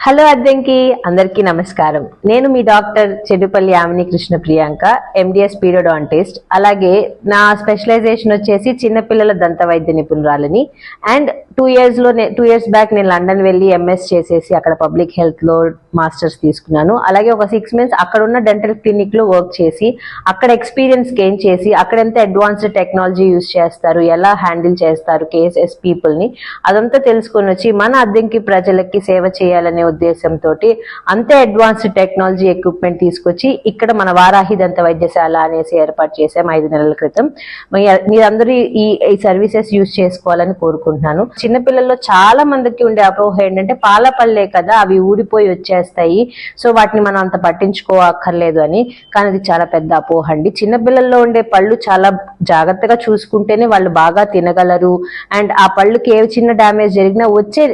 Hello Addanki అందరికీ నమస్కారం. నేను మీ డాక్టర్ చెడుపల్లి యామిని కృష్ణ ప్రియాంక, ఎండిఎస్ పీరియోడాంటిస్ట్. అలాగే నా స్పెషలైజేషన్ వచ్చేసి చిన్నపిల్లల దంత వైద్య నిపుణురాలని. అండ్ 2 years బ్యాక్ నేను లండన్ వెళ్ళి ఎంఎస్ చేసేసి అక్కడ పబ్లిక్ హెల్త్ లో మాస్టర్స్ తీసుకున్నాను. అలాగే ఒక 6 months అక్కడ ఉన్న డెంటల్ క్లినిక్ లో వర్క్ చేసి అక్కడ ఎక్స్పీరియన్స్ గెయిన్ చేసి అక్కడ ఎంత అడ్వాన్స్డ్ టెక్నాలజీ యూజ్ చేస్తారు, ఎలా హ్యాండిల్ చేస్తారు కేసెస్ పీపుల్ ని, అదంతా తెలుసుకొని వచ్చి మన అద్దంకి ప్రజలకి సేవ చేయాలనే ఉద్దేశంతో అంతే అడ్వాన్స్డ్ టెక్నాలజీ ఎక్విప్మెంట్ తీసుకొచ్చి ఇక్కడ మన వారాహి దంత వైద్యశాల అనేసి ఏర్పాటు చేసాం 5 నెలల క్రితం. మీరందరూ ఈ సర్వీసెస్ యూజ్ చేసుకోవాలని కోరుకుంటున్నాను. చిన్నపిల్లల్లో చాలా మందికి ఉండే అపోహ ఏంటంటే పాల పళ్ళే కదా, అవి ఊడిపోయి వచ్చేస్తాయి, సో వాటిని మనం అంత పట్టించుకోవక్కర్లేదు అని. కానీ అది చాలా పెద్ద అపోహ అండి. చిన్నపిల్లల్లో ఉండే పళ్ళు చాలా జాగ్రత్తగా చూసుకుంటేనే వాళ్ళు బాగా తినగలరు. అండ్ ఆ పళ్ళుకి ఏ చిన్న డ్యామేజ్ జరిగినా వచ్చే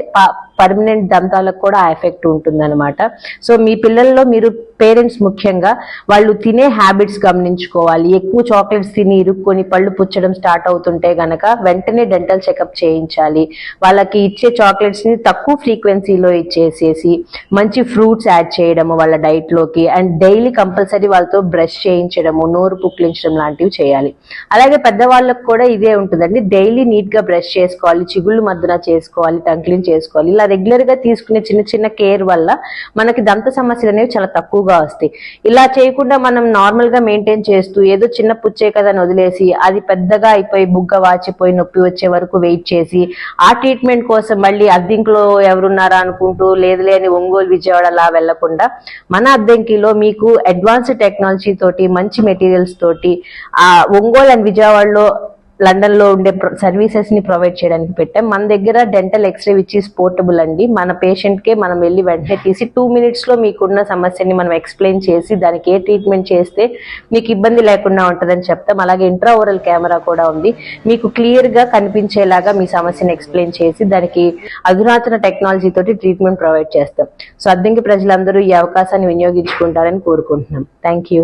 పర్మనెంట్ దంతాలకు కూడా ఆ ఎఫెక్ట్ ఉంటుందన్నమాట. సో మీ పిల్లల్లో మీరు పేరెంట్స్ ముఖ్యంగా వాళ్ళు తినే హ్యాబిట్స్ గమనించుకోవాలి. ఎక్కువ చాక్లెట్స్ తిని ఇరుక్కొని పళ్ళు పుచ్చడం స్టార్ట్ అవుతుంటే గనక వెంటనే డెంటల్ చెకప్ చేయించాలి. వాళ్ళకి ఇచ్చే చాక్లెట్స్ ని తక్కువ ఫ్రీక్వెన్సీలో ఇచ్చేసేసి మంచి ఫ్రూట్స్ యాడ్ చేయడము వాళ్ళ డైట్ లోకి. అండ్ డైలీ కంపల్సరీ వాళ్ళతో బ్రష్ చేయించడము, నోరు పుక్లించడం లాంటివి చేయాలి. అలాగే పెద్దవాళ్ళకు కూడా ఇదే ఉంటుందండి. డైలీ నీట్ గా బ్రష్ చేసుకోవాలి, చిగుళ్ళు మధ్యన చేసుకోవాలి, టంగ్ క్లీన్ చేసుకోవాలి. ఇలా రెగ్యులర్ గా తీసుకునే చిన్న చిన్న కేర్ వల్ల మనకి దంత సమస్యలు అనేవి చాలా తక్కువగా వస్తాయి. ఇలా చేయకుండా మనం నార్మల్ గా మెయింటైన్ చేస్తూ ఏదో చిన్న పుచ్చే కదా అని వదిలేసి అది పెద్దగా అయిపోయి బుగ్గ వాచిపోయి నొప్పి వచ్చే వరకు వెయిట్ చేసి ఆ ట్రీట్మెంట్ కోసం మళ్ళీ అద్దంకిలో ఎవరున్నారా అనుకుంటూ లేదులే అని ఒంగోలు విజయవాడ అలా వెళ్లకుండా మన అద్దంకిలో మీకు అడ్వాన్స్డ్ టెక్నాలజీ తోటి మంచి మెటీరియల్స్ తోటి ఆ ఒంగోలు అండ్ విజయవాడలో లండన్ లో ఉండే సర్వీసెస్ ని ప్రొవైడ్ చేయడానికి పెట్టాం. మన దగ్గర dental x ray which is portable అండి. మన పేషెంట్ కే మనం వెళ్ళి వెంటనే తీసి 2 minutes లో మీకున్న సమస్యని మనం ఎక్స్ప్లెయిన్ చేసి దానికి ఏ ట్రీట్మెంట్ చేస్తే మీకు ఇబ్బంది లేకుండా ఉంటుందని చెప్తాం. అలాగే ఇంట్రా ఓరల్ కెమెరా కూడా ఉంది. మీకు క్లియర్ గా కనిపించేలాగా మీ సమస్యని ఎక్స్ప్లెయిన్ చేసి దానికి అధునాతన టెక్నాలజీ తోటి ట్రీట్మెంట్ ప్రొవైడ్ చేస్తాం. సో అద్దంకి ప్రజలందరూ ఈ అవకాశాన్ని వినియోగించుకుంటారని కోరుకుంటున్నాం. Thank you.